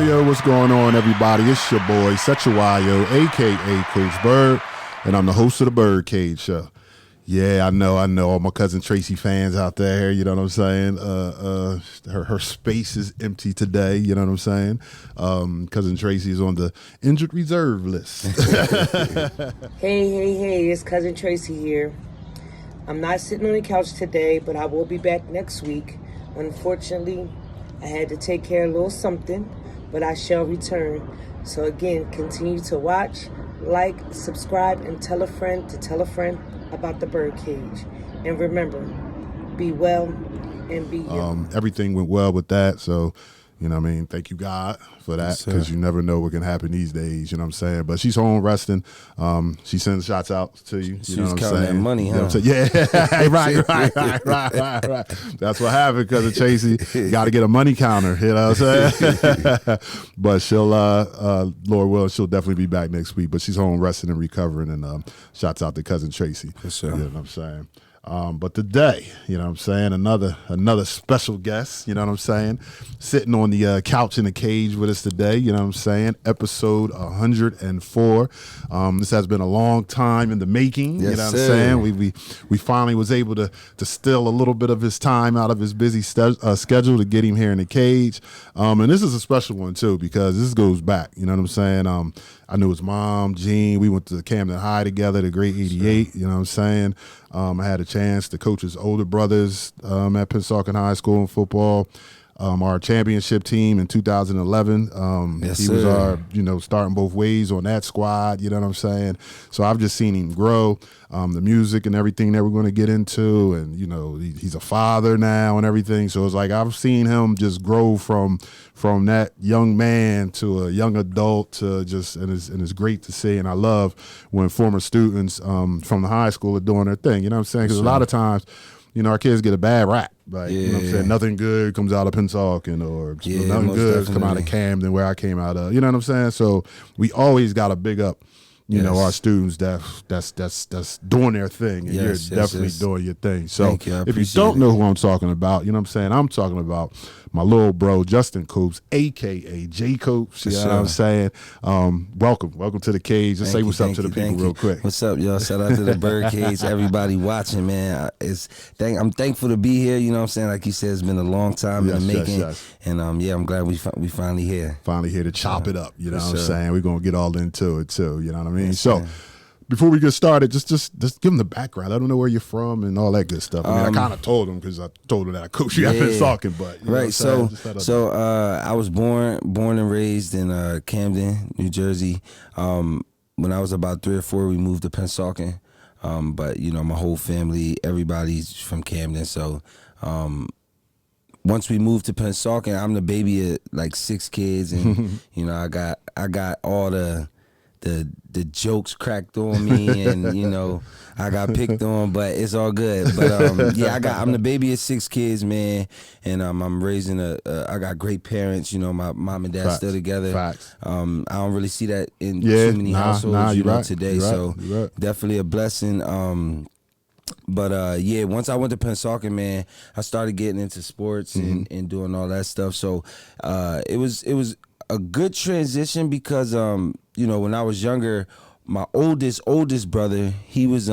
Yo, what's going on, everybody? It's your boy, Sechuayo, a.k.a. Coach Bird, and I'm the host of the BYRDCAGE Show. Yeah, I know, all my Cousin Tracey fans out there, you know what I'm saying? Her space is empty today, you know what I'm saying? Cousin Tracey is on the injured reserve list. Hey, it's Cousin Tracey here. I'm not sitting on the couch today, but I will be back next week. Unfortunately, I had to take care of a little something, but I shall return. So again, continue to watch, like, subscribe, and tell a friend about the BYRDCAGE. And remember, be well and be young. Everything went well with that, so you know what I mean? Thank you, God, for that, because you never know what can happen these days, you know what I'm saying? But she's home resting. She sends shots out to you. She know was what I'm counting saying? that money, You know huh? what I'm saying? Yeah, right. That's what happened, Cousin Tracey. Got to get a money counter, you know what I'm saying? But she'll, Lord willing, she'll definitely be back next week. But she's home resting and recovering, and shots out to Cousin Tracey. For sure. You know what I'm saying? But today, you know what I'm saying, another special guest, you know what I'm saying, sitting on the couch in the cage with us today, you know what I'm saying, episode 104. This has been a long time in the making, yes, you know what sir. I'm saying. We finally was able to steal a little bit of his time out of his busy schedule to get him here in the cage. And this is a special one, too, because this goes back, you know what I'm saying. I knew his mom, Jean. We went to Camden High together, the Great 88, you know what I'm saying. I had a chance to coach his older brothers at Pennsauken High School in football. Our championship team in 2011. Yes, he sir. was our, starting both ways on that squad, you know what I'm saying? So I've just seen him grow, the music and everything that we're going to get into. And, he's a father now and everything. So it's like I've seen him just grow from that young man to a young adult to and it's great to see. And I love when former students from the high school are doing their thing, you know what I'm saying? Because a lot of times, our kids get a bad rap. Like, you know what I'm saying? Nothing good comes out of Pennsauken, or nothing good come out of Camden, where I came out of. You know what I'm saying? So we always got to big up, our students that's doing their thing, and you're definitely doing your thing. So if you don't know who I'm talking about, you know what I'm saying? I'm talking about my little bro, Justin Copes, a.k.a. J. Copes. You know what I'm saying? Welcome to the cage. Just say what's up to the people real quick. What's up, y'all? Shout out to the BYRDCAGE. Everybody watching, man. I'm thankful to be here. You know what I'm saying? Like you said, it's been a long time in the making. And I'm glad we finally here. Finally here to chop it up. You know what I'm saying? We're going to get all into it, too. You know what I mean? Yes, so before we get started, just give them the background. Let them know where you're from and all that good stuff. I mean, I kind of told them, because I told them that I coach you. I've been talking, but right. So I was born and raised in Camden, New Jersey. When I was about 3 or 4, we moved to Pennsauken. But my whole family, everybody's from Camden. So once we moved to Pennsauken, I'm the baby of like 6 kids, and I got all the jokes cracked on me, and I got picked on, but it's all good. But I'm the baby of 6 kids, man, and I'm raising I got great parents. My mom and dad still together. Facts. I don't really see that in too many households today. So definitely a blessing. But once I went to Pennsauken, man, I started getting into sports and doing all that stuff. So it was a good transition, because when I was younger, my oldest brother, he was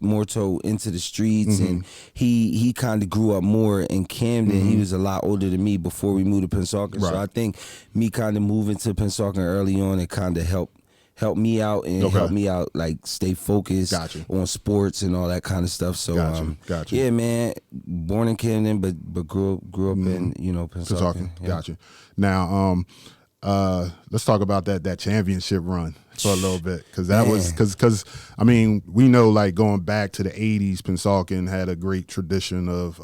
more so into the streets, and he kind of grew up more in Camden. He was a lot older than me before we moved to Pennsauken. So I think me kind of moving to Pennsauken early on, it kind of helped me out and help me out, like, stay focused on sports and all that kind of stuff. So Gotcha. Yeah, man, born in Camden, but grew up in Pennsauken. Gotcha. Now let's talk about that championship run for a little bit, because that was because I mean, we know, like, going back to the 80s, Pennsauken had a great tradition of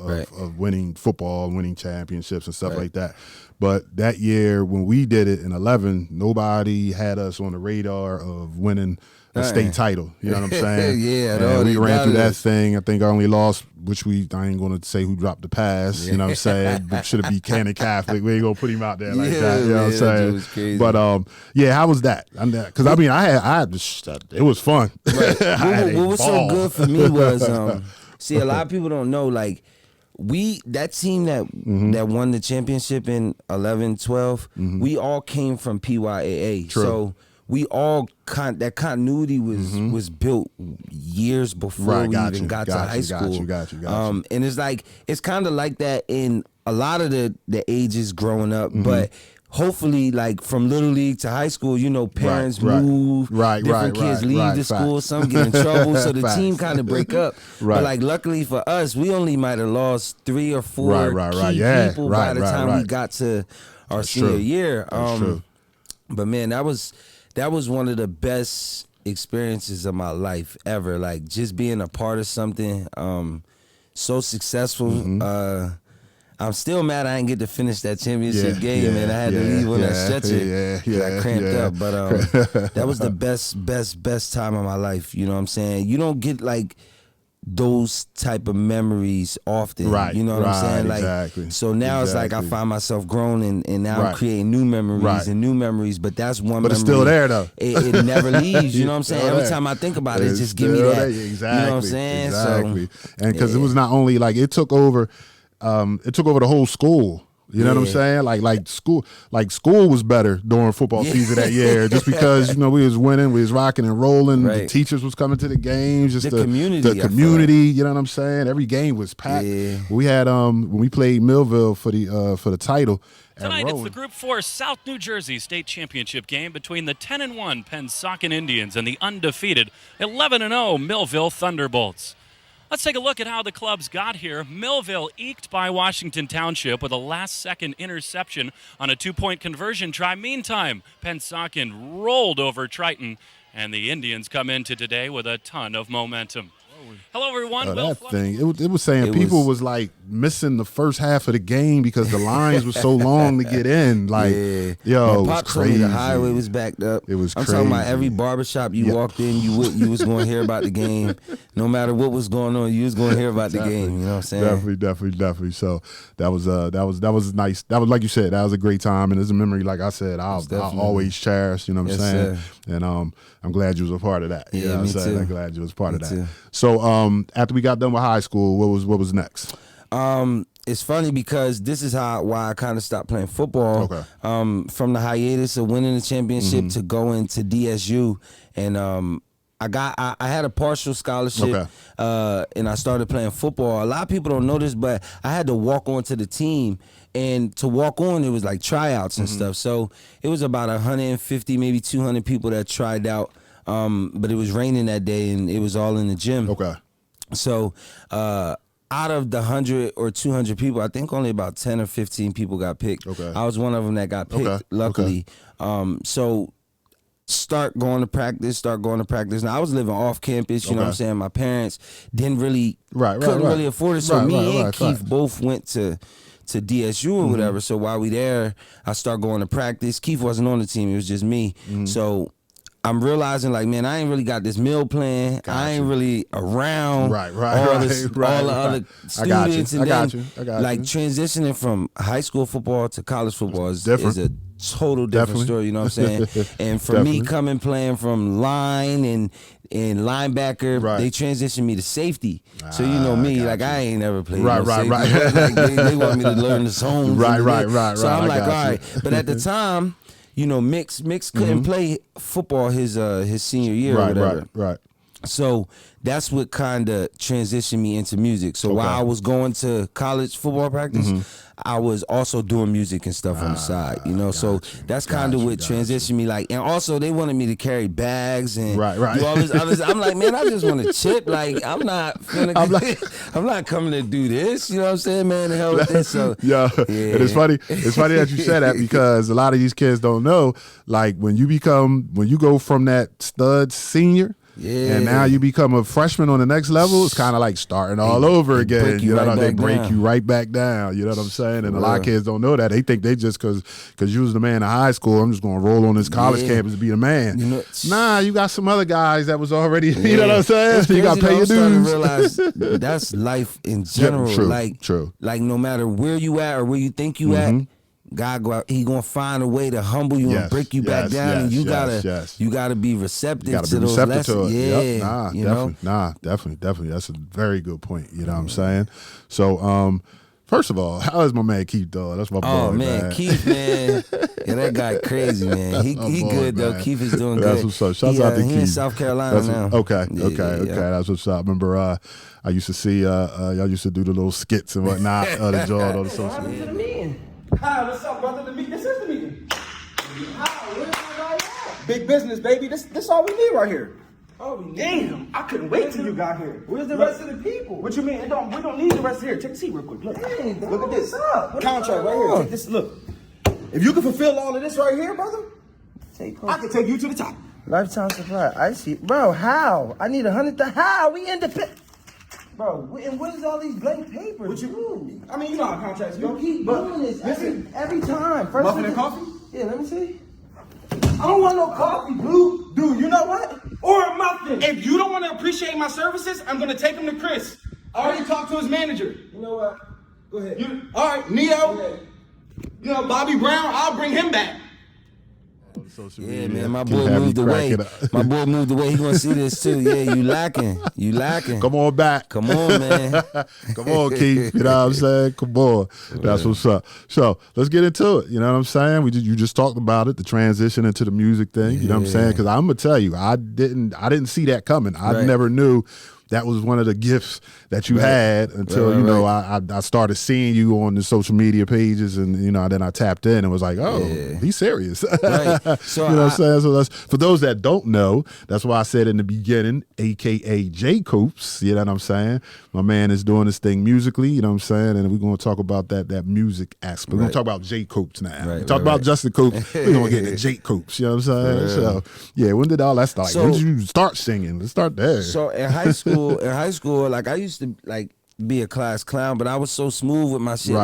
winning football, winning championships and stuff like that. But that year when we did it in 11, nobody had us on the radar of winning a state title. You know what I'm saying? And we ran through that thing. I think I only lost, which I ain't going to say who dropped the pass. You know what I'm saying? Should have beat Cannon Catholic. We ain't going to put him out there like that. You know what I'm saying? But how was that? Because I mean, I had it was fun. Right. What was so good for me was, see, a lot of people don't know, like, that team that won the championship in 11-12, we all came from PYAA. True. So we all that continuity was built years before we even got to high school. Got you. And it's kind of like that in a lot of the ages growing up, but hopefully, like from little league to high school, parents move, different kids leave the school, some get in trouble, so the team kind of break up. But like, luckily for us, we only might have lost 3 or 4 key people by the time we got to our senior year. But man, that was one of the best experiences of my life ever. Like, just being a part of something so successful. I'm still mad I didn't get to finish that championship game, and I had to leave on that stretcher because I cramped up. But that was the best time of my life. You know what I'm saying? You don't get like those type of memories often. Right. You know what I'm saying? Like, exactly. So now it's like I find myself grown and now I'm creating new memories and new memories. But that's one memory. But it's still there though. It never leaves. You know what I'm saying? Every time I think about it, just give me that. Exactly. You know what I'm saying? Exactly. So, and because it was not only like it took over the whole school. You know what I'm saying? Like school was better during football season that year, just because we was winning, we was rocking and rolling. The teachers was coming to the games, just the community. You know what I'm saying? Every game was packed. Yeah. We had when we played Millville for the title. Tonight it's the Group 4 South New Jersey State Championship game between the 10-1 Pennsauken Indians and the undefeated 11-0 Millville Thunderbolts. Let's take a look at how the clubs got here. Millville eked by Washington Township with a last-second interception on a 2-point conversion try. Meantime, Pennsauken rolled over Triton, and the Indians come into today with a ton of momentum. Hello, everyone. It was saying people was like missing the first half of the game because the lines were so long to get in. Like, it was crazy. The highway was backed up. It was crazy. I'm talking about every barbershop you walked in, you was going to hear about the game. No matter what was going on, you was going to hear about the game. You know what I'm saying? Definitely. So that was nice. That was, like you said, that was a great time, and it's a memory. Like I said, I'll always cherish. You know what I'm saying? Sir. And I'm glad you was a part of that. You know what I'm saying? I'm glad you was a part of that. Too. So after we got done with high school, what was next? It's funny because this is why I kind of stopped playing football. Okay. From the hiatus of winning the championship to going to DSU, and I had a partial scholarship, and I started playing football. A lot of people don't know this, but I had to walk onto the team. And to walk on, it was like tryouts and stuff. So it was about 150, maybe 200 people that tried out. But it was raining that day, and it was all in the gym. Okay. So out of the 100 or 200 people, I think only about 10 or 15 people got picked. Okay. I was one of them that got picked, luckily. So start going to practice. Now, I was living off campus, you know what I'm saying? My parents didn't really, couldn't really afford it. So me and Keith both went to DSU or whatever. So while we there, I start going to practice. Keith wasn't on the team. It was just me. So I'm realizing, like, man, I ain't really got this meal plan. I ain't really around all the other students. And then, transitioning from high school football to college football is a total different story, you know what I'm saying? And for me, playing from line and linebacker, they transitioned me to safety. So you know me, like I ain't never played safety. Like, they want me to learn the zones. So I'm like, all right. But at the time, Mix couldn't play football his senior year or whatever. Right. So that's what kind of transitioned me into music. So while I was going to college football practice, I was also doing music and stuff on the side, so that's kind of what transitioned me. Like, and also they wanted me to carry bags and do all this other. I'm like, man, I just want to chip. Like, I'm not coming to do this. You know what I'm saying, man? The hell with this. So and it's funny that you said that, because a lot of these kids don't know, like, when you go from that stud senior. And now you become a freshman on the next level, it's kind of like starting all over again. They break you right back down. You know what I'm saying? And a lot of kids don't know that. They think they just because you was the man in high school, I'm just going to roll on this college campus and be the man. Nah, you got some other guys that was already, you know what I'm saying? You got to pay your dues. Realize that's life in general. True. Like no matter where you at or where you think you at, God go out, he gonna find a way to humble you and break you back down, and you gotta be receptive to those lessons. Yep. Definitely. That's a very good point. You know what I'm saying? So, first of all, how is my man Keith though? That's my boy. Oh man, Keith, man, yeah, that guy crazy, man. He good though. Man. Keith is doing That's good. What's up. Shouts out to Keith. He in South Carolina now. Okay. That's what's up. Remember, I used to see y'all used to do the little skits and whatnot. The Jordan on the social media. Hi, what's up, brother? This is the meeting. Big business, baby. This all we need right here. Oh, damn. I couldn't wait till you got here. Where's the rest of the people? What you mean? We don't need the rest of here. Take a seat real quick. Look. Dang, look at this. What contract right here. Take this. Look. If you can fulfill all of this right here, brother, I can take you to the top. Lifetime supply. I see. Bro, how? I need 100. How? We independent. Bro, and what is all these blank papers? What you mean? I mean, you know how contracts go. You keep doing this every time. First muffin and coffee? Yeah, let me see. I don't want no coffee, Blue. Dude, you know what? Or a muffin. If you don't want to appreciate my services, I'm going to take him to Chris. I already talked to his manager. You know what? Go ahead. All right, Neo. You know, Bobby Brown, I'll bring him back. Yeah, man, my boy moved away. My boy moved away. He gonna see this too. Yeah, you lacking. Come on back. Come on, man. Come on, Keith. You know what I'm saying? Come on. That's what's up. So let's get into it. You know what I'm saying? You just talked about it, the transition into the music thing. You know what I'm saying? Because I'm gonna tell you, I didn't see that coming. I never knew that was one of the gifts that you had until, you know, I started seeing you on the social media pages, and, you know, then I tapped in and was like, oh, he's serious. Right. So you know what I'm saying? So that's, for those that don't know, that's why I said in the beginning, AKA J COPES, you know what I'm saying? My man is doing this thing musically, you know what I'm saying? And we're going to talk about that music aspect. We're going to talk about J COPES now. We talked about Justin Copes. We're going to get into J COPES, you know what I'm saying? So, yeah, when did all that start? When did you start singing? Let's start there. So in high school, like I used to like be a class clown, but I was so smooth with my shit.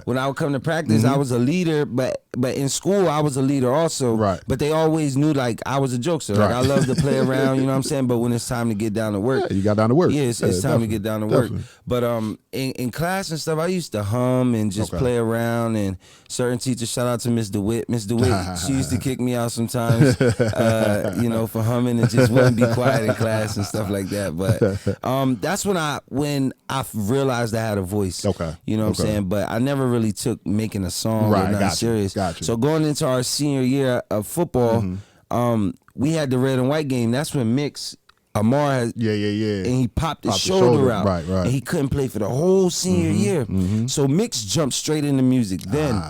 When I would come to practice, I was a leader, but in school I was a leader also. But they always knew like I was a jokester. Like I love to play around, you know what I'm saying? But when it's time to get down to work, you got down to work. Yeah, it's time to get down to work. But in class and stuff, I used to hum and just play around. And certain teachers, shout out to Miss DeWitt. Miss DeWitt, she used to kick me out sometimes, you know, for humming and just wouldn't be quiet in class and stuff like that. But that's when I realized I had a voice. You know what I'm saying? But I never really took making a song or nothing serious. So going into our senior year of football, we had the red and white game. That's when Amar had, and he popped his shoulder out, and he couldn't play for the whole senior year. So Mix jumped straight into music then.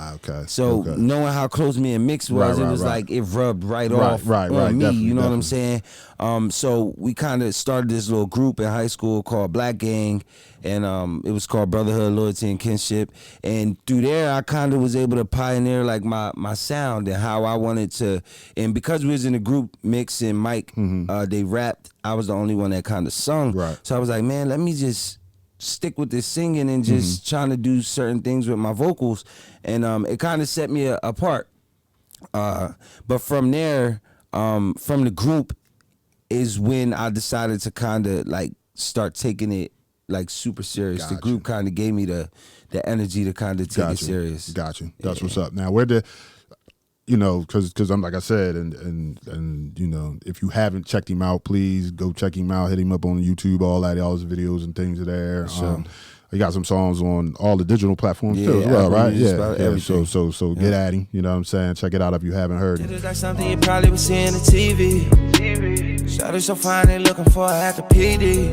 So knowing how close me and Mix was, it was like it rubbed off on me. You know what I'm saying? So we kind of started this little group in high school called Black Gang, and it was called Brotherhood, Loyalty, and Kinship. And through there, I kind of was able to pioneer like my sound and how I wanted to. And because we was in a group, Mix and Mike, they rapped. I was the only one that kind of sung. So I was like, man, let me just stick with this singing and just trying to do certain things with my vocals. And it kind of set me apart. But from there, from the group, is when I decided to kind of like start taking it like super serious. The group kind of gave me the energy to kind of take it serious. That's what's up. Now, where you know, because I'm like I said, and you know, if you haven't checked him out, please go check him out. Hit him up on YouTube. All his videos and things are there. He got some songs on all the digital platforms too as well, right? So get at him. You know what I'm saying? Check it out if you haven't heard it. It's like something you probably would see on the TV. Shawty so fine, they looking for her at the PD.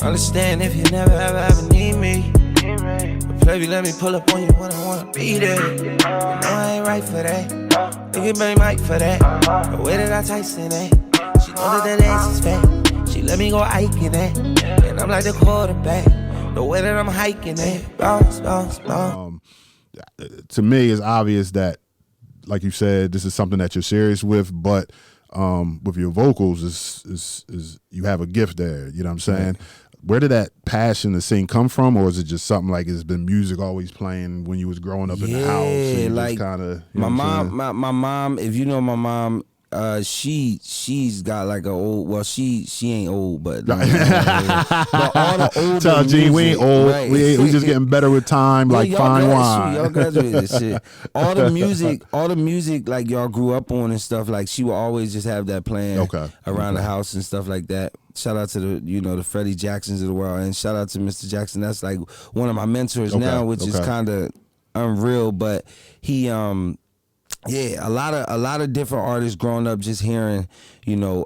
Understand if you never ever need me. But baby, let me pull up on you when I wanna be there. You know I ain't right for that. Nigga bring Mike for that. The way that I Tyson that. She know that ass is fat. She let me go hiking that. And I'm like the quarterback. The way that I'm hiking it, bounce, bounce, bounce. To me, it's obvious that, like you said, this is something that you're serious with, but with your vocals, is you have a gift there. You know what I'm saying? Where did that passion to sing come from, or is it just something like it's been music always playing when you was growing up in the house? Yeah, like kinda, my mom. My mom. If you know my mom, she's got like a old. Well, she ain't old, but but all the older Tell Gene, we ain't old. Right. We just getting better with time, like fine wine. Y'all graduated shit. All the music like y'all grew up on and stuff. Like she will always just have that playing around the house and stuff like that. Shout out to the Freddie Jacksons of the world, and shout out to Mr. Jackson. That's like one of my mentors now, which is kind of unreal. But he a lot of different artists growing up, just hearing,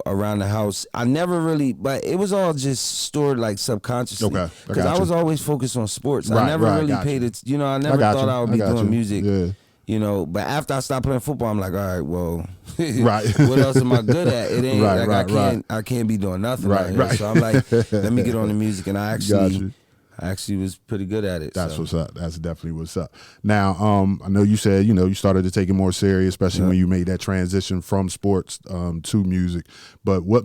around the house. I never really, but it was all just stored like subconsciously. Because I was always focused on sports. I never really paid it. I never thought I would be doing music. Yeah. But after I stopped playing football, I'm like, all right, well, what else am I good at? It ain't I can't be doing nothing. Right. So I'm like, let me get on the music, and I actually was pretty good at it. That's what's up. That's definitely what's up. Now, I know you said, you started to take it more serious, especially when you made that transition from sports to music. But what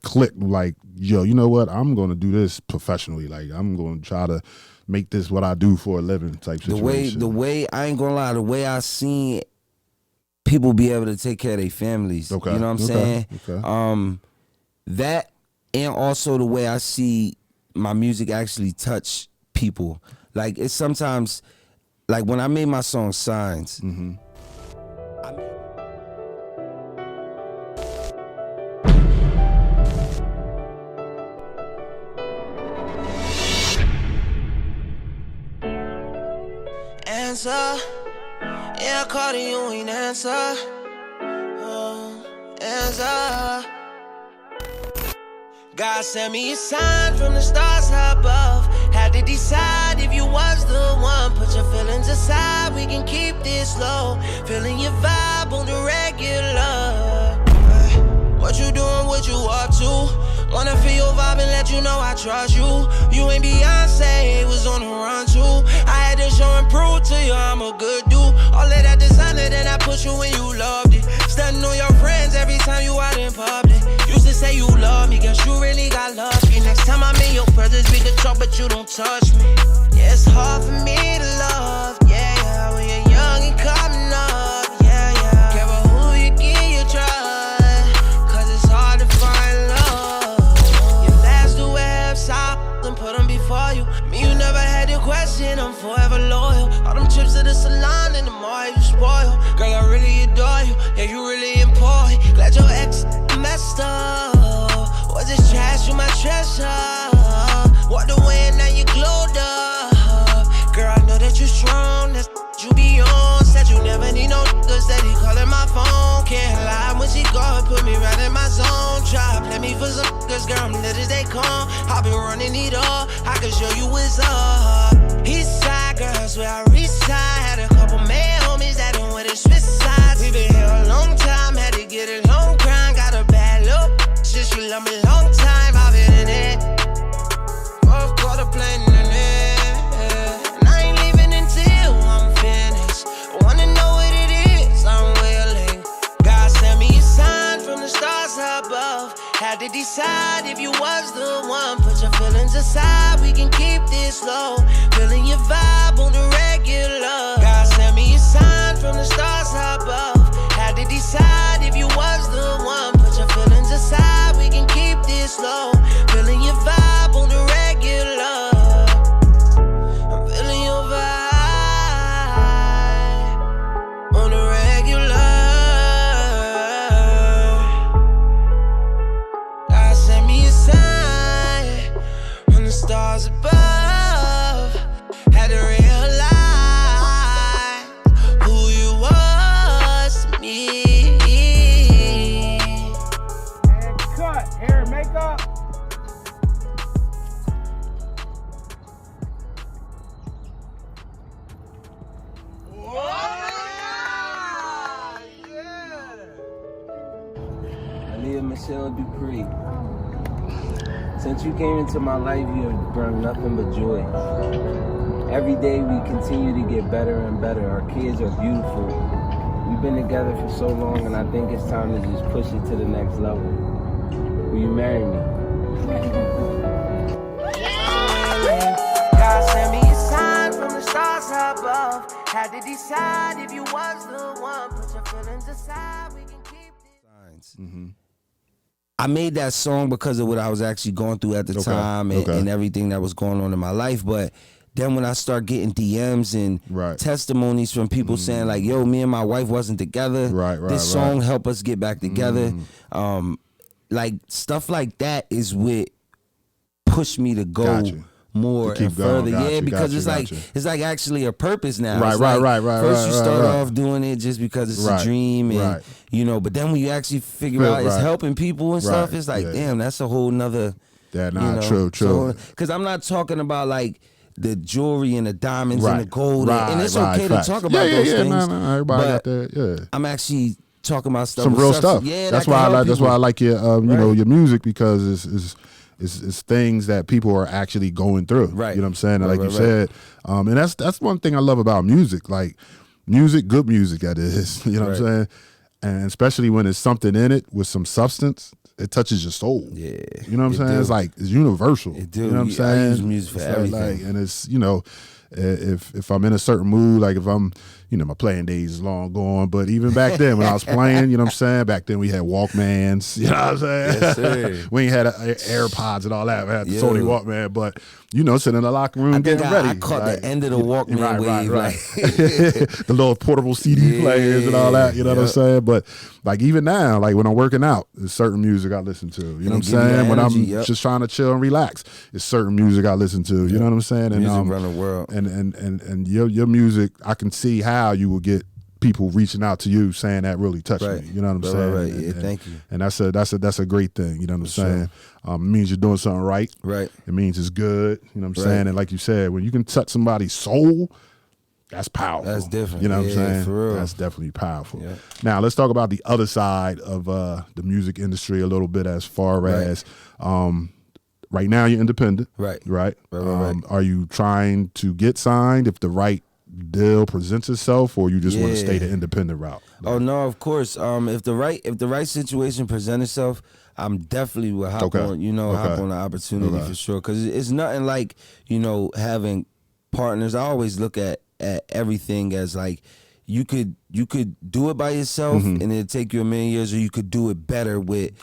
clicked like, yo, you know what? I'm going to do this professionally. Like, I'm going to try to make this what I do for a living type situation. The way, I ain't going to lie, the way I seen people be able to take care of their families. You know what I'm saying? That, and also the way I see my music actually touch people. Like, it's sometimes, like when I made my song Signs, answer, yeah, I called you, you ain't answer. Answer. God sent me a sign from the stars above. Had to decide if you was the one. Put your feelings aside, we can keep this low. Feeling your vibe on the regular. What you doing, what you up to? Wanna feel your vibe and let you know I trust you. You ain't Beyonce, was on the run too. I had to show and prove to you I'm a good dude. All of that designer, then I put you when you loved it. Stunning on your friends every time you out in public. Used to say you love me, guess you really got lucky. Next time I'm in your presence, we can talk, but you don't touch me. Yeah, it's hard for me to love. Yeah, when you're young and coming up. Yeah. Care about who you give your trust, cause it's hard to find love. Your last two websites and put them before you. Me, you never had to question, I'm forever loyal. All them trips to the salon and the more you spoil. Girl, I really adore you, yeah, you really important. Glad your ex messed up. Was this trash, you my treasure? Walked away and now you glowed up. Girl, I know that you strong, that's you be on. Said you never need no niggas, that he calling my phone. Can't lie when she go and put me right in my zone. Try play me for some niggas, girl, I'm lit as they come. I been running it all, I can show you what's up. East side girls where I reside. Had a couple male homies that done with the Swiss sides. We been here a long time, had to get a long grind. Got a bad look, shit, she love me long time. I've been in it, fourth quarter playing in it. And I ain't leaving until I'm finished. Wanna know what it is, I'm willing. God sent me a sign from the stars above. Had to decide if you was the one. Put your feelings aside, we can keep this low. Feeling your vibe on the regular. God sent me a sign from the stars above. Had to decide if you was the one. Put your feelings aside, we can keep this low. Feeling your vibe on the regular. I'm feeling your vibe on the regular. God sent me a sign from the stars above. Had to realize who you was to me. And cut, hair and makeup. Aaliyah Michelle Dupree. Since you came into my life, you have brought nothing but joy. Every day we continue to get better and better. Our kids are beautiful. We've been together for so long, and I think it's time to just push it to the next level. Will you marry me? God sent me a sign from the stars above. Had to decide if you was the one. Put your feelings aside, we can keep because I made that song because of what I was actually going through at the time and everything that was going on in my life. But then when I start getting DMs and testimonies from people saying like, yo, me and my wife wasn't together. This song helped us get back together. Like stuff like that is what pushed me to go more and further. Because it's like actually a purpose now. First you start off doing it just because it's a dream and you know, but then when you actually figure out it's helping people and stuff, it's like, damn, that's a whole nother true. Because I'm not talking about like the jewelry and the diamonds and the gold and it's okay to talk about those things. Everybody got that. I'm actually talking about stuff, some real stuff. Yeah, that's why I like your you know, your music, because it's things that people are actually going through. You know what I'm saying? Like you said, and that's one thing I love about music. Like music, good music that is. You know what I'm saying? And especially when it's something in it with some substance, it touches your soul. Yeah. You know what I'm saying? It's like, it's universal. It do. You know what I'm saying? I use music for everything. Like, and it's, you know, if I'm in a certain mood, like if I'm, you know, my playing days is long gone, but even back then when I was playing, you know what I'm saying? Back then we had Walkmans, you know what I'm saying? Yes, sir. We ain't had AirPods and all that. We had the Sony Walkman, but, you know, sitting in the locker room getting ready. I caught the end of the Walkman wave. Right. The little portable CD players and all that, you know what I'm saying? But like even now, like when I'm working out, there's certain music I listen to, you know what I'm saying? When I'm just trying to chill and relax, it's certain music I listen to, you know what I'm saying? And music run the world. And your music, I can see how you will get people reaching out to you saying that really touched me. You know what I'm saying? Right. Yeah, thank you. And that's a great thing. You know what I'm saying? It means you're doing something right. Right. It means it's good. You know what I'm saying? And like you said, when you can touch somebody's soul, that's powerful. That's different. You know what I'm saying? For real. That's definitely powerful. Yeah. Now let's talk about the other side of the music industry a little bit, as far as right now you're independent. Right. Are you trying to get signed if the right deal presents itself, or you just want to stay the independent route? Oh no, of course. If the right situation presents itself, I'm definitely will hop on. You know, hop on the opportunity for sure. Because it's nothing like, you know, having partners. I always look at everything as like you could do it by yourself and it'll take you a million years, or you could do it better with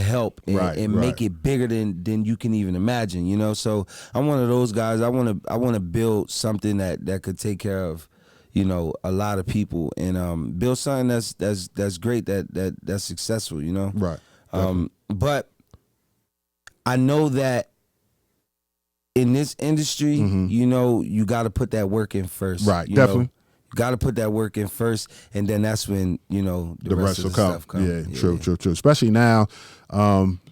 help and make it bigger than you can even imagine, you know. So I'm one of those guys. I want to build something that could take care of, you know, a lot of people, and build something that's great, that's successful, you know. But I know that in this industry, you know, you got to put that work in first. You definitely. Got to put that work in first, and then that's when, you know, the rest of the stuff comes. Yeah, true. Especially now,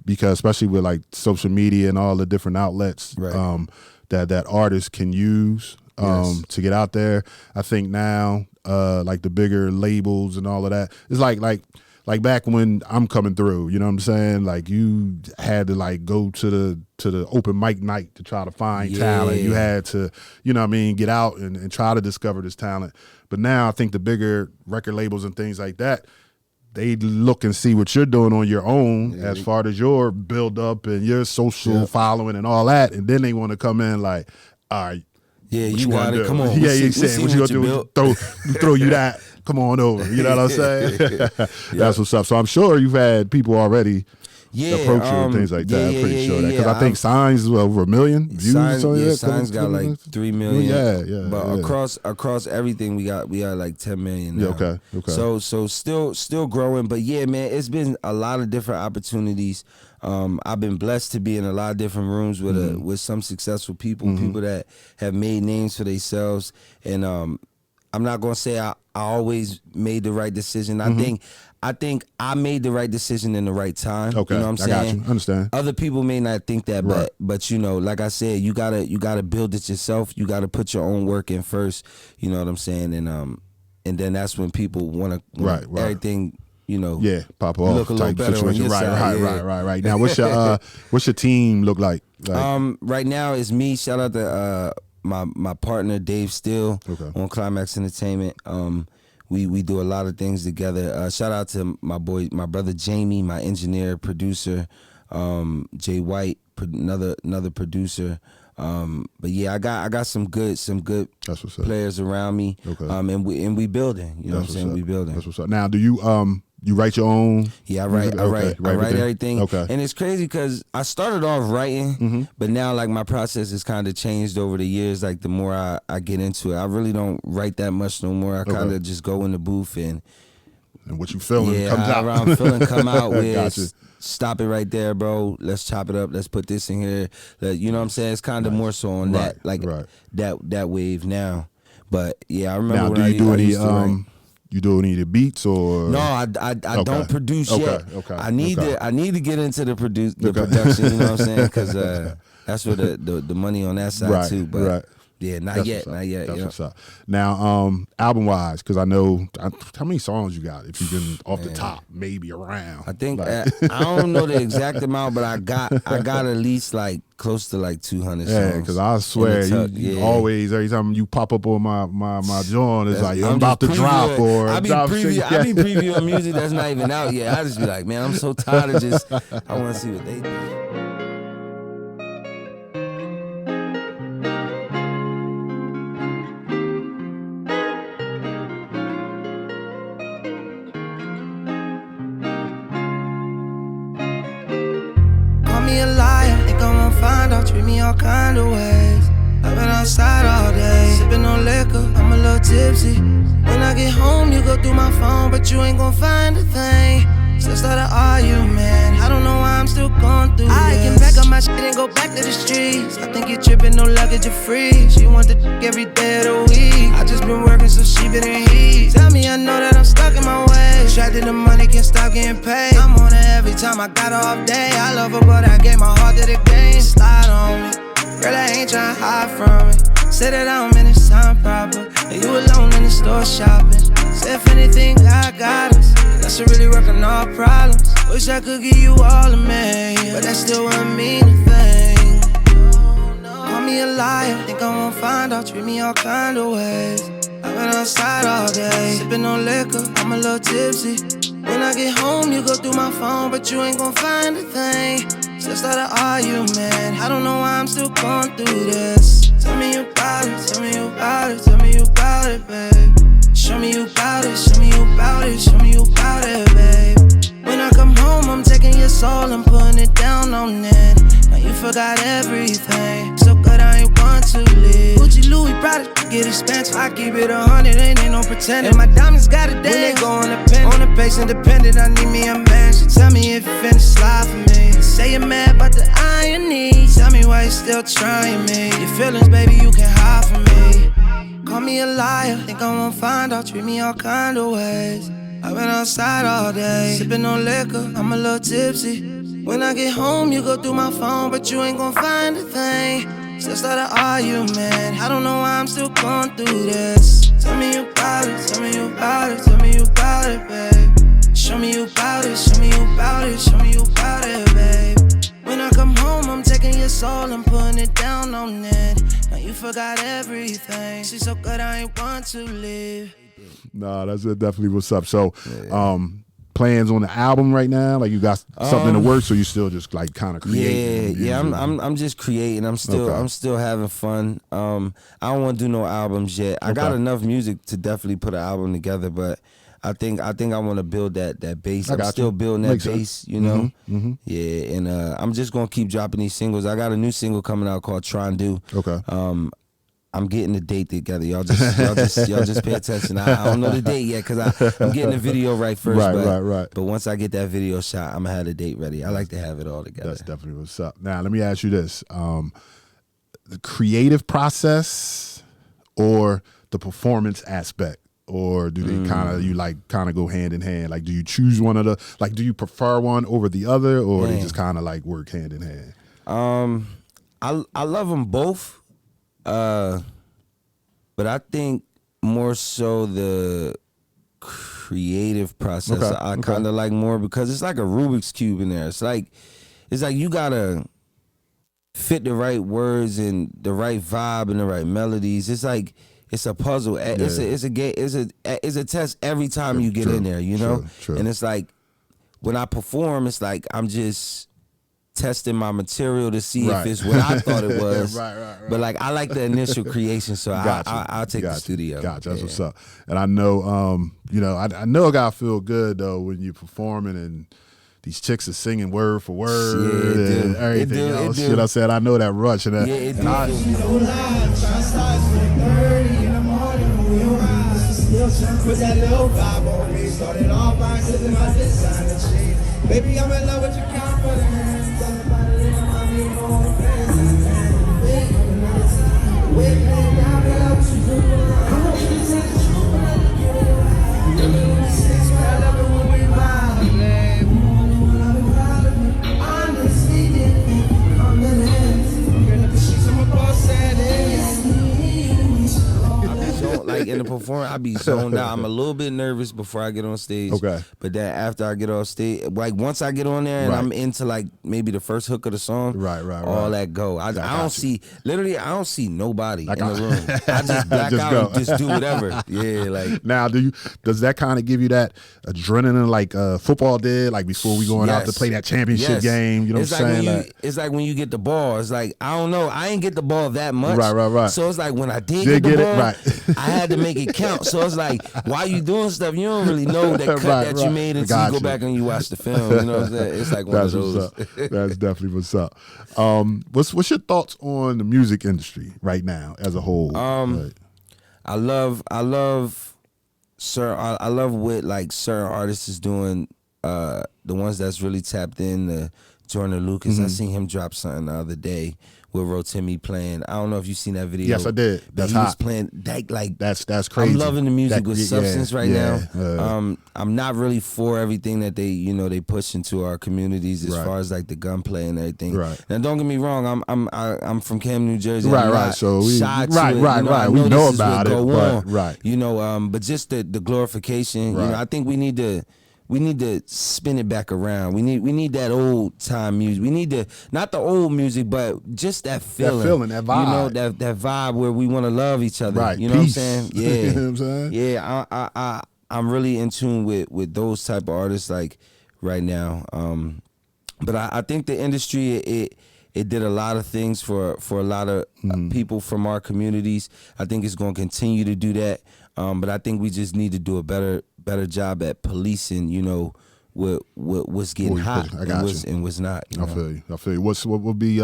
because especially with like social media and all the different outlets that artists can use to get out there. I think now, like the bigger labels and all of that, it's like back when I'm coming through, you know what I'm saying? Like you had to like go to the open mic night to try to find talent. You had to, you know what I mean, get out and try to discover this talent. But now I think the bigger record labels and things like that, they look and see what you're doing on your own as far as your build up and your social following and all that. And then they want to come in like, all right, you got it. Come on. You saying what you gonna do? Throw you that. Come on over. You know what I'm saying? That's what's up. So I'm sure you've had people already approach you and things like that. I'm pretty sure that, because I think Signs is over 1 million views. Signs got like 3 million. But across everything, we got like 10 million now. Okay. So still growing. But yeah, man, it's been a lot of different opportunities. I've been blessed to be in a lot of different rooms with some successful people, people that have made names for themselves. And I'm not gonna say I always made the right decision. I think I made the right decision in the right time. Okay, you know what I'm saying? I got you. Understand. Other people may not think that, but you know, like I said, you gotta build it yourself. You gotta put your own work in first. You know what I'm saying? And then that's when people want everything. You know, pop off look a little better situation. On your side. Right. Now, what's your team look like? Right now it's me. Shout out to my partner Dave Steele on Climax Entertainment. We do a lot of things together. Shout out to my brother Jamie, my engineer, producer, Jay White, another producer. But yeah, I got some good players around me. And we building. You know what I'm saying? We building. That's what's up. Now, do you You write your own? Yeah, I write everything. Okay. And it's crazy because I started off writing, but now like my process has kind of changed over the years. Like the more I get into it, I really don't write that much no more. I kind of just go in the booth and what you feeling comes out. I'm feeling come out with. Gotcha. Stop it right there, bro. Let's chop it up. Let's put this in here. You know what I'm saying? It's kind of more so on that, like that wave now. But yeah, I remember. Now, when do you do any you do any of the beats or? No, I don't produce yet. Okay. I need to get into the production. You know what I'm saying? Because that's where the money on that side too. But yeah, not yet. That's what's up. Now, album wise, because I know how many songs you got. If you can off the top, maybe around. I think I don't know the exact amount, but I got at least like close to like 200 songs. Yeah, because I swear you always, every time you pop up on my joint, it's like I'm about to drop or I be previewing music that's not even out yet. I just be like, man, I'm so tired of just I want to see what they do. Treat me all kind of ways. I've been outside all day, sipping on liquor, I'm a little tipsy. When I get home, you go through my phone, but you ain't gon' find a thing. Still start an argument, I don't know why I'm still going through I this. Can pack up my shit and go back to the streets. I think you're tripping, no luggage, you're free. She want the every day of the week. I just been working, so she been in heat. Tell me I know that I'm stuck in my way. Attracted to money, can't stop getting paid. I'm on her every time I got her off day. I love her, but I gave my heart to the game. Slide on me, girl, I ain't tryna hide from it. Say that I'm in this time proper, and you alone in the store shopping. Say if anything, God got us. That should really work on all problems. Wish I could give you all of me, but that still wouldn't mean a thing. Call me a liar, think I won't find out. Treat me all kind of ways. I've been outside all day, sipping on liquor, I'm a little tipsy. When I get home, you go through my phone, but you ain't gon' find a thing. Still start an argument, I don't know why I'm still going through this. Tell me you about it, tell me you about it, tell me you about it, babe. Show me you about it, show me you about it, show me you about it, babe. When I come home, I'm taking your soul and putting it down on it. Now you forgot everything, so good I ain't want to live. Gucci, Louis, Prada, get expensive. I keep it 100, ain't no pretending. And my diamonds got a dance. When they go on the pace independent, I need me a man. So tell me if you finna slide for me. Say you're mad about the irony. Tell me why you still trying me. Your feelings, baby, you can hide from me. Call me a liar, think I won't find out. Treat me all kind of ways. I've been outside all day, sipping on liquor, I'm a little tipsy. When I get home, you go through my phone, but you ain't gon' find a thing. Still start an argument, I don't know why I'm still going through this. Tell me you about it, tell me you about it, tell me you about it, babe. Show me you about it, show me you about it, show me you about it, babe. When I come home, I'm taking your soul and putting it down on it. Now you forgot everything, she's so good I ain't want to live. Nah, that's definitely what's up. So, plans on the album right now? Like you got something in the works, or you still just like kind of creating? Yeah. I'm just creating. I'm still having fun. I don't want to do no albums yet. I got enough music to definitely put an album together, but I think I want to build that bass. I'm still building that bass, you know. Mm-hmm. Yeah, and I'm just gonna keep dropping these singles. I got a new single coming out called Try and Do. Okay. I'm getting the date together. Y'all just pay attention. I don't know the date yet because I'm getting the video right first. Right. But once I get that video shot, I'm gonna have the date ready. I like to have it all together. That's definitely what's up. Now let me ask you this: the creative process or the performance aspect, or do they kind of go hand in hand? Like, do you choose one of the? Like, do you prefer one over the other, or they just kind of like work hand in hand? I love them both. But I think more so the creative process I kind of like more because it's like a Rubik's Cube in there. It's like you gotta fit the right words and the right vibe and the right melodies. It's like it's a puzzle. Yeah. It's a test every time you get in there, you know. True. And it's like when I perform, it's like I'm just testing my material to see if it's what I thought it was. Right. But like I like the initial creation, so I'll take the studio. Gotcha. That's what's up. And I know, you know, I know it gotta feel good though when you're performing and these chicks are singing word for word and everything else. You know what I'm saying? I know that rush and that. Yeah, it Put that little vibe on me. Started off by sipping my designer shade. Baby, I'm in love with your confidence. All about it, I'm in all the fans. Wait, now that I was you. I want you to tell the truth when I look at you. I love it when we vibe, babe. Honestly, I'm the lens. Girl, look, she's on my boss at like in the performance, I be zoned out. I'm a little bit nervous before I get on stage. Okay. But then after I get off stage, like once I get on there and I'm into like maybe the first hook of the song, all that go. I don't see nobody in the room. I just black out and just do whatever. Yeah, like now does that kind of give you that adrenaline like football did, like before we going out to play that championship game? You know what I'm saying? It's like when you get the ball. It's like I don't know. I ain't get the ball that much. Right. So it's like when I did get the ball, I had to make it count. So it's like while you doing stuff, you don't really know that cut that you made until you go back and you watch the film. You know what I'm saying? It's like one of those. That's definitely what's up. What's your thoughts on the music industry right now as a whole? I love what like certain artists is doing. The ones that's really tapped in. Jordan Lucas, I seen him drop something the other day with Rotimi playing. I don't know if you seen that video. Yes, I did. That's he hot. was playing like that's crazy. I'm loving the music with substance right now. I'm not really for everything that they push into our communities as far as like the gunplay and everything. Right. Now don't get me wrong, I'm from Camden, New Jersey. Right. So we we know about it, but you know, but just the glorification. You know, I think we need to spin it back around. We need that old time music. We need not the old music, but just that feeling, that vibe. You know, that vibe where we want to love each other. Right. You know Peace. what I'm saying? Yeah. You know what I'm saying? Yeah. I'm really in tune with those type of artists like right now. But I think the industry it did a lot of things for a lot of people from our communities. I think it's going to continue to do that. But I think we just need to do a better job at policing, you know, what's getting hot and what's not. I feel you. What would be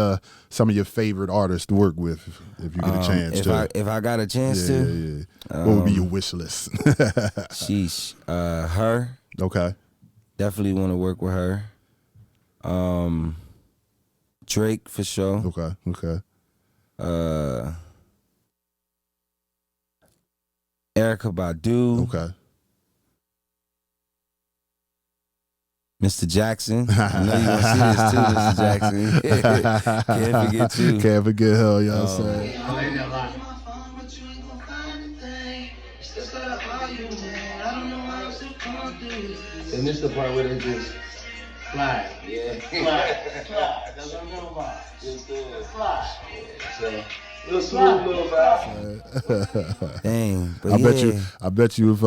some of your favorite artists to work with if you get a chance to? If I got a chance to? Yeah. What would be your wish list? Sheesh. Her. Okay. Definitely want to work with her. Drake for sure. Okay. Erykah Badu. Okay. Mr. Jackson. I know you want to see this too, Mr. Jackson. Can't forget you. Can't forget her, you know what I'm saying? And this the part where they just fly. Yeah. Fly. That's what I'm talking about. Just fly. So, little smooth little vibe. Dang. But I bet you if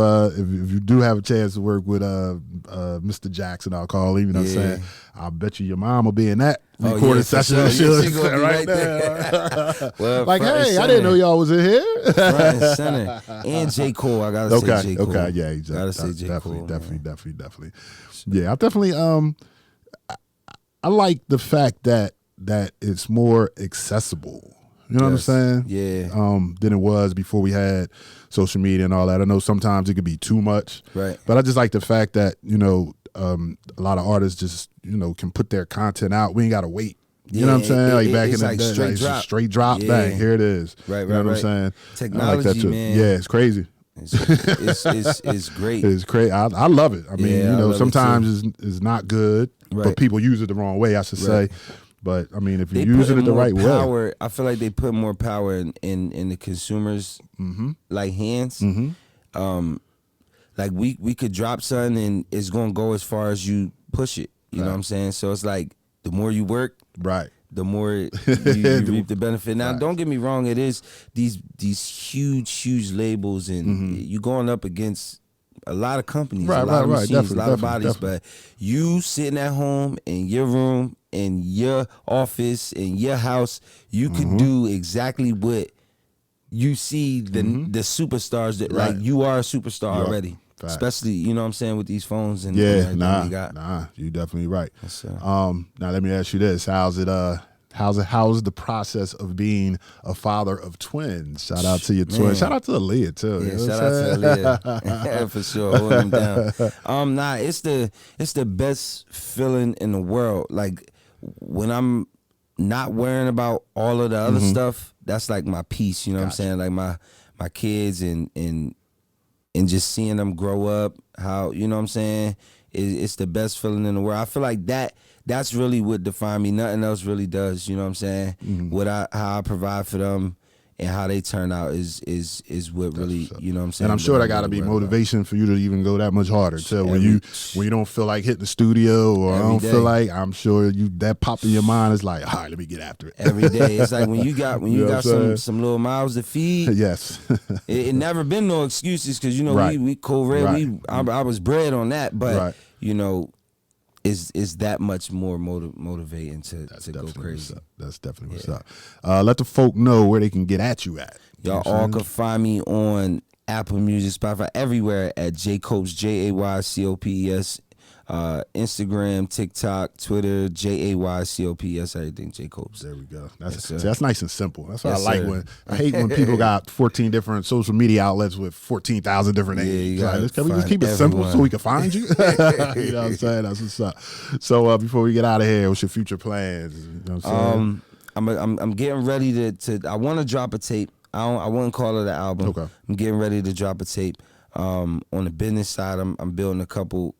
you do have a chance to work with Mr. Jackson, I'll call him, you know what I'm saying? I bet you your mom will be in that recording session. Sure. She gonna be right there. Well, like, hey, I didn't know y'all was in here. Front and center. And J. Cole, I gotta say J. Cole. Okay, yeah, exactly. Gotta say J. Cole. Definitely. Yeah, I definitely I like the fact that it's more accessible. You know what I'm saying? Yeah. Than it was before we had social media and all that. I know sometimes it could be too much. Right. But I just like the fact that, you know, a lot of artists just, you know, can put their content out. We ain't gotta wait. You know what I'm saying? Like back in the day, straight drop, bang, here it is. Right. You know what I'm saying? Technology, I like that too. man. Yeah, it's crazy. It's great. It's great. I love it. I mean, you know, sometimes it's not good, but people use it the wrong way, I should say. But I mean, if you use it the right way, I feel like they put more power in the consumers' like hands. Like we could drop something and it's gonna go as far as you push it. You know what I'm saying? So it's like the more you work, the more you reap the benefit. Now, don't get me wrong, it is these huge labels and you going up against a lot of companies, a lot of machines, a lot of bodies, but you sitting at home in your room, in your office, in your house, you could do exactly what you see the superstars that like you are a superstar already. Fact. Especially, you know what I'm saying, with these phones and everything we got. You definitely right. Now let me ask you this: how's the process of being a father of twins? Shout out to your twins. Shout out to Aaliyah too. Yeah, shout out to Aaliyah for sure. Holding them down. It's the best feeling in the world. Like when I'm not worrying about all of the other stuff, that's like my peace. You know what I'm saying? Like my kids and just seeing them grow up. How, you know what I'm saying? It's the best feeling in the world. I feel like that's really what defines me. Nothing else really does. You know what I'm saying? How I provide for them and how they turn out is what really, you know what I'm saying? And I'm sure that got to be motivation for you to even go that much harder too. When you don't feel like hitting the studio or I don't feel like, I'm sure that pop in your mind is like, all right, let me get after it. Every day. It's like when you got some little mouths to feed. Yes. it never been no excuses because, you know, we co-red. I was bred on that, but, you know, is that much more motivating to go crazy. That's definitely what's up. Let the folk know where they can get at you at. Y'all all can find me on Apple Music, Spotify, everywhere at JCOPES, JAYCOPES, Instagram, TikTok, Twitter, JAYCOPES, everything, JCOPES. There we go. That's nice and simple. That's what I like. I hate when people got 14 different social media outlets with 14,000 different names. Can we just keep it simple so we can find you? You know what I'm saying? That's what's up. So before we get out of here, what's your future plans? You know what I'm saying? I'm getting ready to I want to drop a tape. I wouldn't call it an album. Okay. I'm getting ready to drop a tape. On the business side, I'm building a couple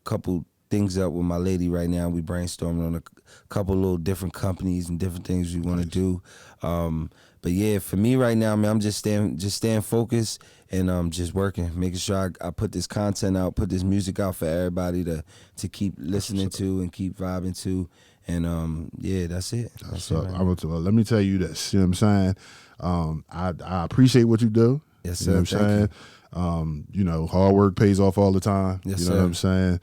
things up with my lady right now. We brainstorming on a couple little different companies and different things we want to do. But yeah, for me right now, man, I'm just staying focused and just working, making sure I put this content out, put this music out for everybody to keep listening to and keep vibing to. And yeah, that's it. Let me tell you this. You know what I'm saying? I appreciate what you do. Yes, sir. You know what I'm saying? You know, hard work pays off all the time. Yes, you know sir. what I'm saying?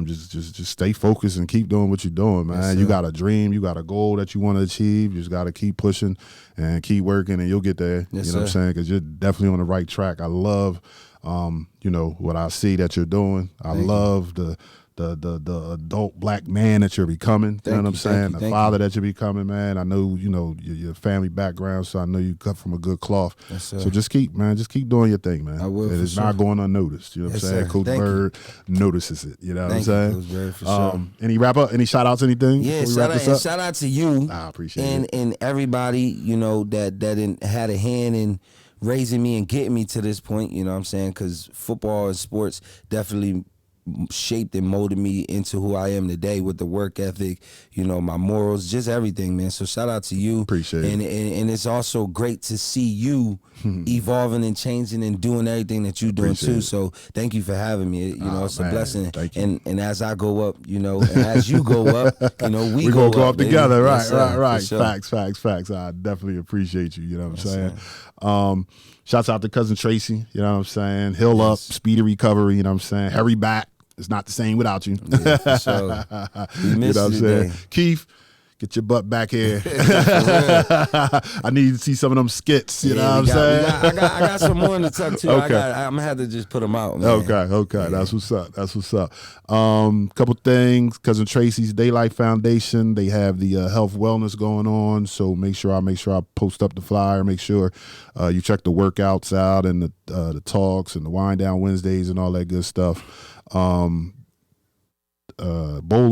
Just stay focused and keep doing what you're doing, man. Yes, you got a dream, you got a goal that you want to achieve. You just got to keep pushing and keep working, and you'll get there. Yes, you know what I'm saying? Because you're definitely on the right track. I love, you know, what I see that you're doing. I love the adult black man that you're becoming. You know what I'm saying? The father that you're becoming, man. I know, you know, your family background, so I know you cut from a good cloth. Yes, sir. So just keep doing your thing, man. I will. It's not going unnoticed. You know what I'm saying? Sir. Coach Bird notices it. You know what I'm saying? Coach Bird, for sure. Any wrap up? Any shout outs? Anything? Yeah, shout out to you. I appreciate it. And everybody, you know, that had a hand in raising me and getting me to this point. You know what I'm saying? Because football and sports definitely shaped and molded me into who I am today with the work ethic, you know, my morals, just everything, man. So shout out to you. Appreciate it. And it's also great to see you evolving and changing and doing everything that you're doing too. So thank you for having me. You know, it's a blessing. Thank you. And as I go up, you know, and as you go up, you know, we gonna go up together. Right, yes, right. Sure. Facts. I definitely appreciate you. You know what I'm saying? Shouts out to Cousin Tracy. You know what I'm saying? Heal up, speedy recovery. You know what I'm saying? Hurry back. It's not the same without you. Yeah, for sure. We miss you know what I'm saying? Keith, get your butt back here. I need to see some of them skits. You know what I'm saying? I got some more in the tuck too. Okay. I'm gonna have to just put them out, man. Okay. Yeah. That's what's up. Couple things. Cousin Tracy's Daylight Foundation. They have the health wellness going on. So make sure I post up the flyer. Make sure you check the workouts out and the talks and the wind down Wednesdays and all that good stuff. Bowling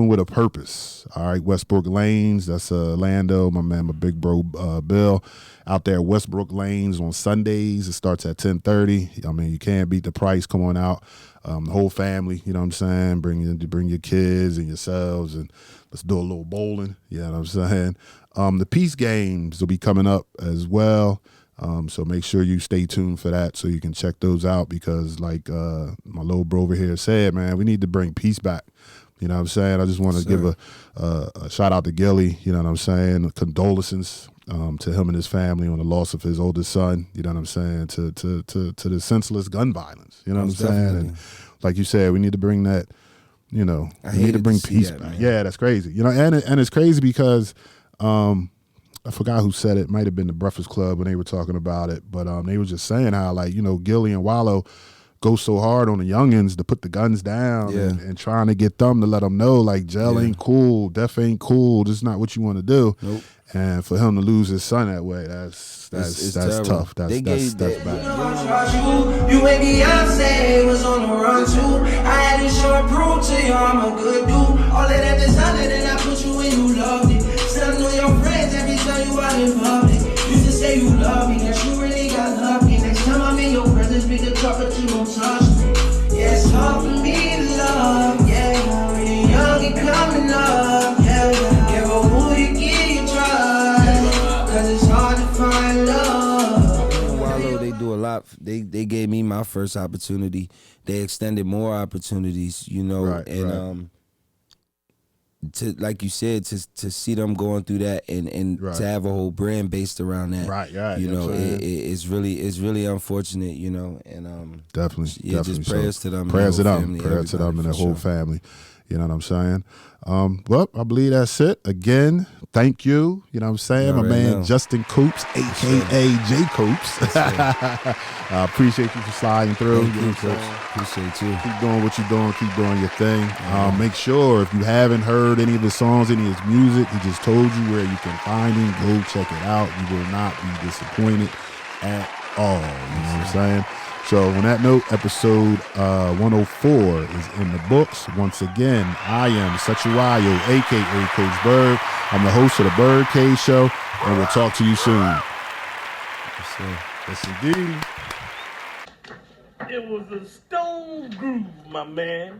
with a Purpose. All right, Westbrook Lanes. That's Lando, my big bro Bill, out there at Westbrook Lanes on Sundays. It starts at 10:30. I mean, you can't beat the price. Come on out, the whole family. You know what I'm saying? Bring your kids and yourselves, and let's do a little bowling. You know what I'm saying? The Peace Games will be coming up as well. So make sure you stay tuned for that so you can check those out because like my little bro over here said, man, we need to bring peace back. You know what I'm saying? I just want to give a shout out to Gilly, you know what I'm saying? Condolences to him and his family on the loss of his oldest son. You know what I'm saying? To the senseless gun violence. You know what I'm saying? And like you said, we need to bring that. You know, we need to bring peace back. Yeah, that's crazy. You know, and it's crazy because I forgot who said it. It might have been the Breakfast Club when they were talking about it, but they were just saying how, like, you know, Gilly and Wallow go so hard on the youngins to put the guns down and trying to get them to let them know, like, jail ain't cool, death ain't cool, this is not what you want to do. Nope. And for him to lose his son that way, that's tough. That's bad. You and Beyonce was on the run too. I had to show and prove to you I'm a good dude. All of that designer, then I put you in, you loved it. Still know your friends every time you out in public. You just say you love me, that you really got lucky. Next time I'm in your presence, pick the cup, but you don't touch me. Yeah, it's hard for me to love. Yeah, I'm really young and coming up. Yeah, yeah, but who you give you trust? Cause it's hard to find love. Wallow, they do a lot. They gave me my first opportunity. They extended more opportunities, you know, to, like you said, to see them going through that and to have a whole brand based around that, you know, it's really unfortunate, you know, and definitely, just prayers to them, prayers to them and their whole family. You know what I'm saying? Well, I believe that's it. Again, thank you. You know what I'm saying? My man Justin Coops, a.k.a. J. Coops. I appreciate you for sliding through. Appreciate you. Keep doing what you're doing. Keep doing your thing. Make sure if you haven't heard any of his songs, any of his music, he just told you where you can find him. Go check it out. You will not be disappointed at all. You know what I'm saying? So on that note, episode 104 is in the books. Once again, I am Sechuayo, a.k.a. Coach Bird. I'm the host of the BYRDCAGE Show, and we'll talk to you soon. Yes, indeed. It was a stone groove, my man.